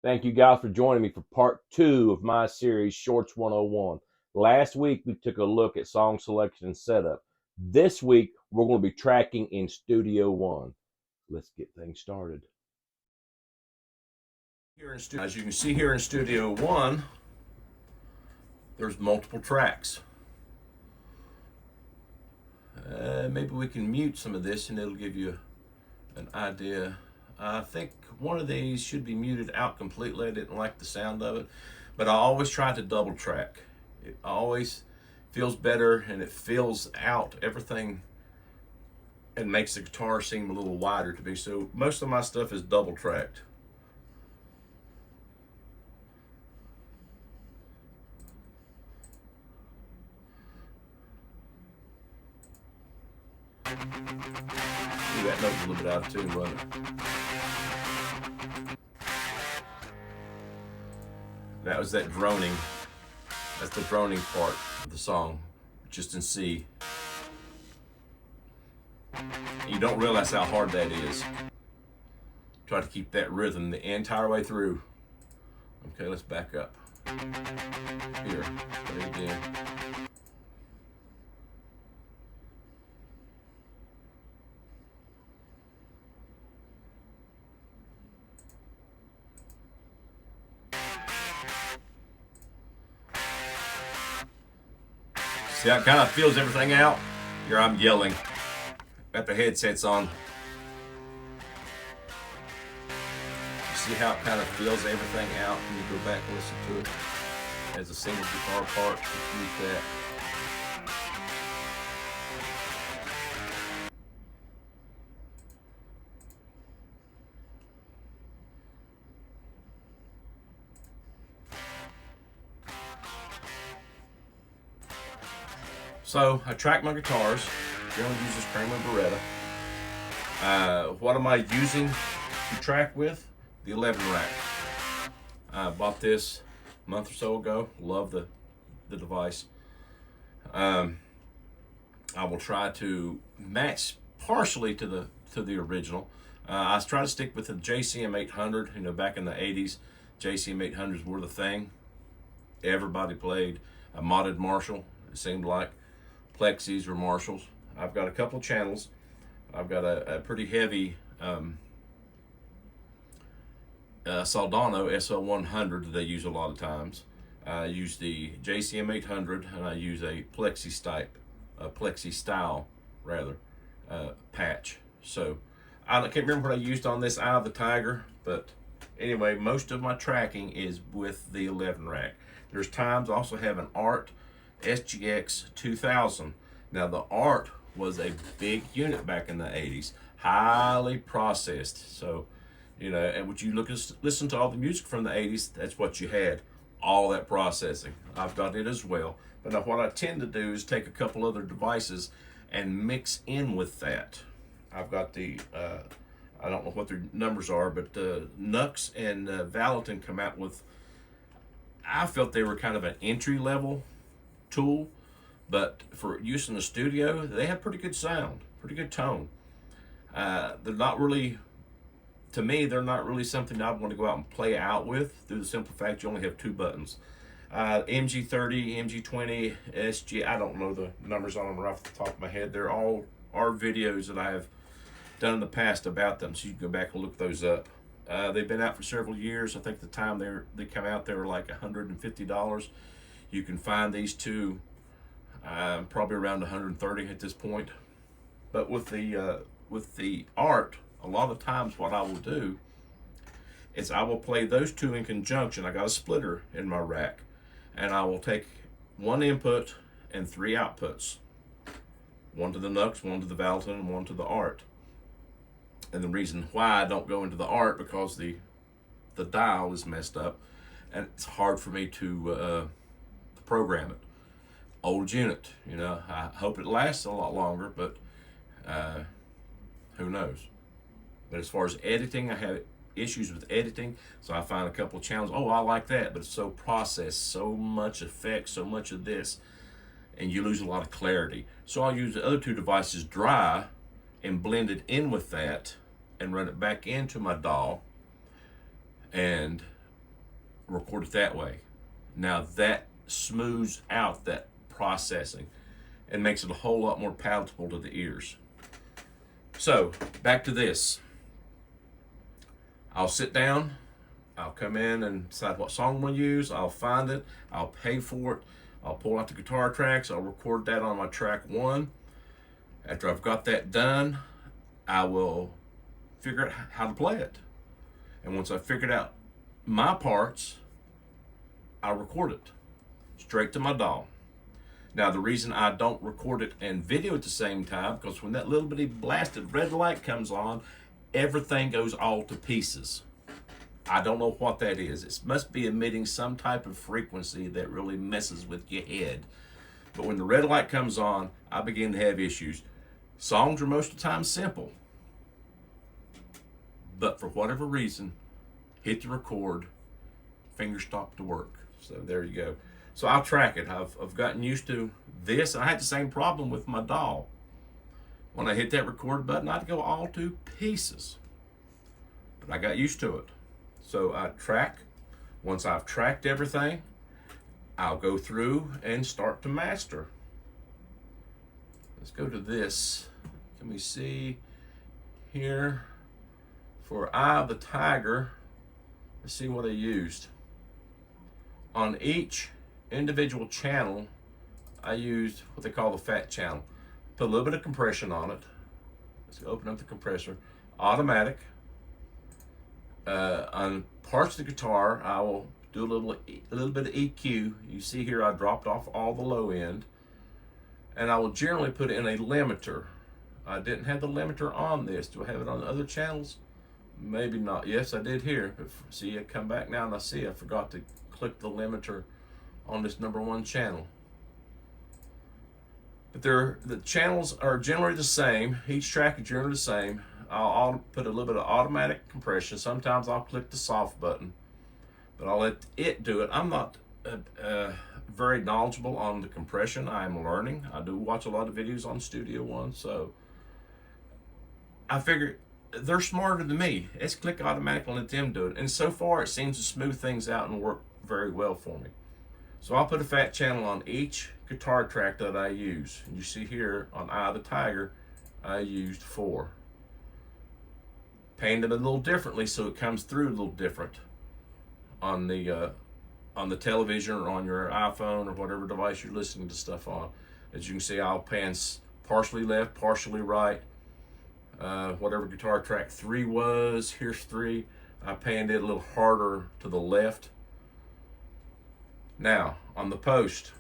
Thank you guys for joining me for part 2 of my series, Shorts 101. Last week, we took a look at song selection and setup. This week, we're going to be tracking in Studio One. Let's get things started. As you can see here in Studio One, there's multiple tracks. Maybe we can mute some of this and it'll give you an idea. I think one of these should be muted out completely. I didn't like the sound of it, but I always try to double track. It always feels better and it fills out everything and makes the guitar seem a little wider to me. So most of my stuff is double tracked. Ooh, that note's a little bit out of tune, wasn't it? That was that droning. That's the droning part of the song, just in C. You don't realize how hard that is. Try to keep that rhythm the entire way through. Okay, let's back up. Here, play it again. See how it kind of feels everything out? Here I'm yelling. Got the headsets on. See how it kind of fills everything out when you go back and listen to it as a single guitar part. Use that. So I track my guitars. Generally use this Kramer Beretta. What am I using to track with? The 11 rack. I bought this a month or so ago. Love the device. I will try to match partially to the original. I try to stick with the JCM 800. You know, back in the 80s, JCM 800s were the thing. Everybody played a modded Marshall. It seemed like Plexis or Marshalls. I've got a couple channels. I've got a pretty heavy Soldano SL100 that I use a lot of times. I use the JCM 800 and I use a Plexi style rather patch. So I can't remember what I used on this Eye of the Tiger, but anyway, most of my tracking is with the 11 rack. There's times I also have an Art SGX 2000. Now the Art was a big unit back in the 80s, highly processed. So, you know, and when you listen to all the music from the 80s, that's what you had, all that processing. I've got it as well. But now what I tend to do is take a couple other devices and mix in with that. I've got the, I don't know what their numbers are, but Nux and Valentin come out with, I felt they were kind of an entry level tool, but for use in the studio, they have pretty good sound, pretty good tone. They're not really, to me, they're not really something I want to go out and play out with, through the simple fact you only have 2 buttons. MG30, MG20, SG, I don't know the numbers on them right off the top of my head. They're all are videos that I have done in the past about them, so you can go back and look those up. They've been out for several years. I think the time they come out, they were like $150. You can find these two probably around 130 at this point. But with the Art, a lot of times what I will do is I will play those two in conjunction. I got a splitter in my rack, and I will take 1 input and 3 outputs. 1 to the Nux, 1 to the Valentin, and 1 to the Art. And the reason why I don't go into the Art, because the dial is messed up, and it's hard for me to program it. Old unit, you know. I hope it lasts a lot longer, but who knows? But as far as editing, I have issues with editing, so I find a couple of channels. Oh, I like that, but it's so processed, so much effect, so much of this, and you lose a lot of clarity. So I'll use the other 2 devices dry and blend it in with that and run it back into my DAW and record it that way. Now that smooths out that processing and makes it a whole lot more palatable to the ears. So back to this. I'll sit down, I'll come in and decide what song I'm going to use, I'll find it, I'll pay for it, I'll pull out the guitar tracks, I'll record that on my track 1. After I've got that done, I will figure out how to play it. And once I've figured out my parts, I'll record it straight to my DAW. Now, the reason I don't record it and video at the same time, because when that little bitty blasted red light comes on, everything goes all to pieces. I don't know what that is. It must be emitting some type of frequency that really messes with your head. But when the red light comes on, I begin to have issues. Songs are most of the time simple. But for whatever reason, hit the record, fingers stop to work. So there you go. So I'll track it. I've gotten used to this. I had the same problem with my DAW. When I hit that record button, I'd go all to pieces. But I got used to it. So I track. Once I've tracked everything, I'll go through and start to master. Let's go to this. Can we see here? For Eye of the Tiger, let's see what I used. On each individual channel, I used what they call the fat channel. Put a little bit of compression on it. Let's open up the compressor. Automatic. On parts of the guitar, I will do a little bit of EQ. You see here I dropped off all the low end. And I will generally put it in a limiter. I didn't have the limiter on this. Do I have it on other channels? Maybe not. Yes, I did here. But see, I come back now and I see I forgot to click the limiter on this number 1 channel. But the channels are generally the same. Each track is generally the same. I'll put a little bit of automatic compression. Sometimes I'll click the soft button, but I'll let it do it. I'm not very knowledgeable on the compression. I'm learning. I do watch a lot of videos on Studio One, so I figure they're smarter than me. Let's click automatic and let them do it. And so far, it seems to smooth things out and work very well for me. So I'll put a fat channel on each guitar track that I use. And you see here on Eye of the Tiger, I used 4. Painted them a little differently so it comes through a little different on the television or on your iPhone or whatever device you're listening to stuff on. As you can see, I'll pan partially left, partially right. Whatever guitar track 3 was, here's 3. I panned it a little harder to the left. Now, on the post,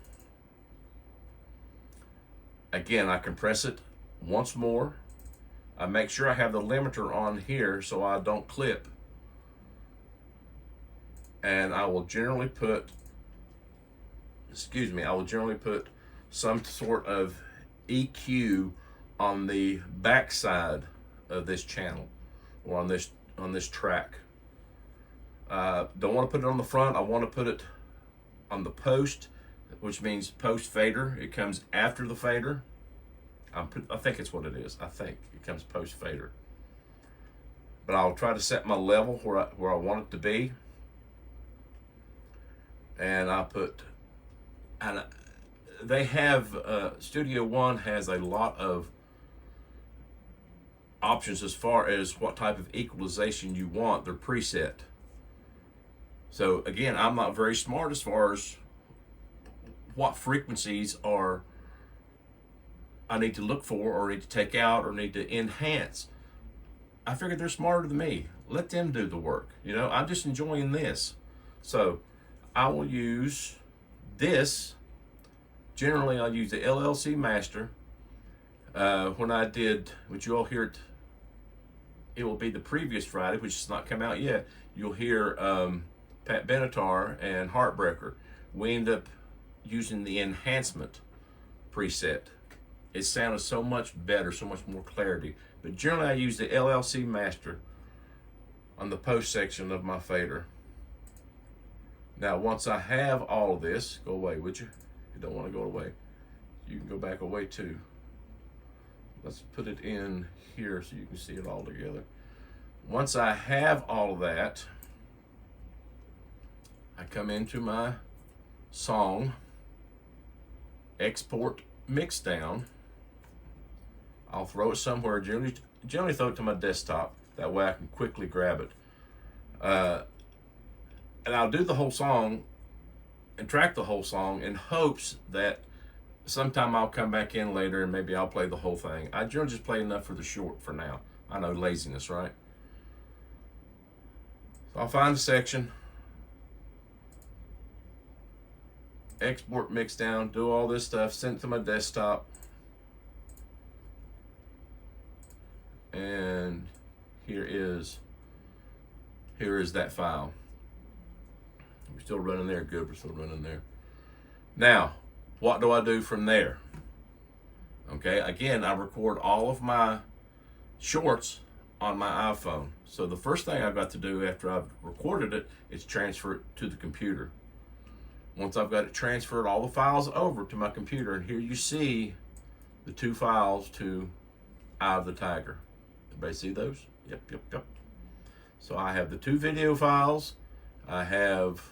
again, I compress it once more. I make sure I have the limiter on here so I don't clip. And I will generally put, some sort of EQ on the back side of this channel or on this track. Don't want to put it on the front. I want to put it on the post, which means post fader. It comes after the fader. I think it's what it is. I think it comes post fader. But I'll try to set my level where I want it to be. And they have, Studio One has a lot of options as far as what type of equalization you want. They're preset. So again, I'm not very smart as far as what frequencies I need to look for or need to take out or need to enhance. I figured they're smarter than me. Let them do the work. I'm just enjoying this. So I will use this. Generally, I'll use the LLC Master. When I did, which you'll hear it will be the previous Friday, which has not come out yet. You'll hear Pat Benatar and Heartbreaker. We end up using the enhancement preset. It sounded so much better, so much more clarity. But generally, I use the LLC Master on the post section of my fader. Now, once I have all of this, go away, would you? You don't want to go away. You can go back away too. Let's put it in here so you can see it all together. Once I have all of that, I come into my song, export mix down. I'll throw it somewhere, generally throw it to my desktop. That way I can quickly grab it. And I'll do the whole song and track the whole song in hopes that sometime I'll come back in later and maybe I'll play the whole thing. I generally just play enough for the short for now. I know, laziness, right? So I'll find a section, export mix down, do all this stuff, send it to my desktop, and here is that file. We're still running there. Good, we're still running there. Now, what do I do from there? Okay, again, I record all of my shorts on my iPhone. So the first thing I've got to do after I've recorded it is transfer it to the computer. Once I've got it transferred, all the files over to my computer, and here you see the two files to Eye of the Tiger. Everybody see those? Yep. So I have the two video files. I have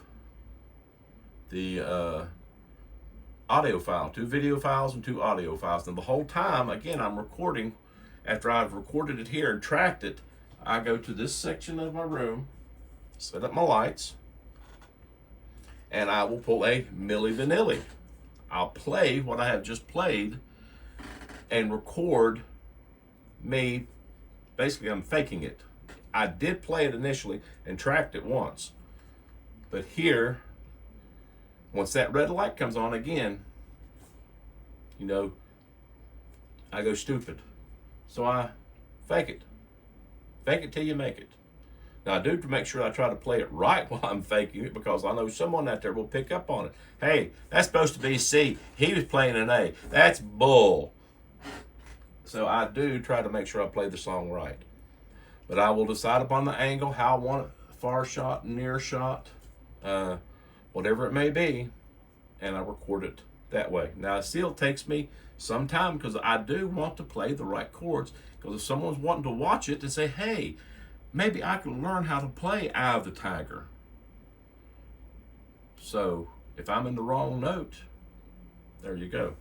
the audio file, two video files and two audio files. And the whole time, again, I'm recording. After I've recorded it here and tracked it, I go to this section of my room, set up my lights, and I will pull a Milli Vanilli. I'll play what I have just played and record me. Basically, I'm faking it. I did play it initially and tracked it once. But here, once that red light comes on again, I go stupid. So I fake it. Fake it till you make it. Now I do to make sure I try to play it right while I'm faking it, because I know someone out there will pick up on it. Hey, that's supposed to be C. He was playing an A. That's bull. So I do try to make sure I play the song right. But I will decide upon the angle, how I want it, far shot, near shot, whatever it may be, and I record it that way. Now it still takes me some time because I do want to play the right chords. Because if someone's wanting to watch it and say, hey, maybe I can learn how to play Eye of the Tiger. So if I'm in the wrong note, there you go.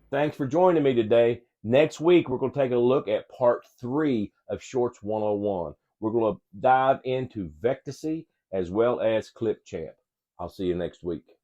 Thanks for joining me today. Next week, we're going to take a look at part 3 of Shorts 101. We're going to dive into Vectacy as well as Clip Champ. I'll see you next week.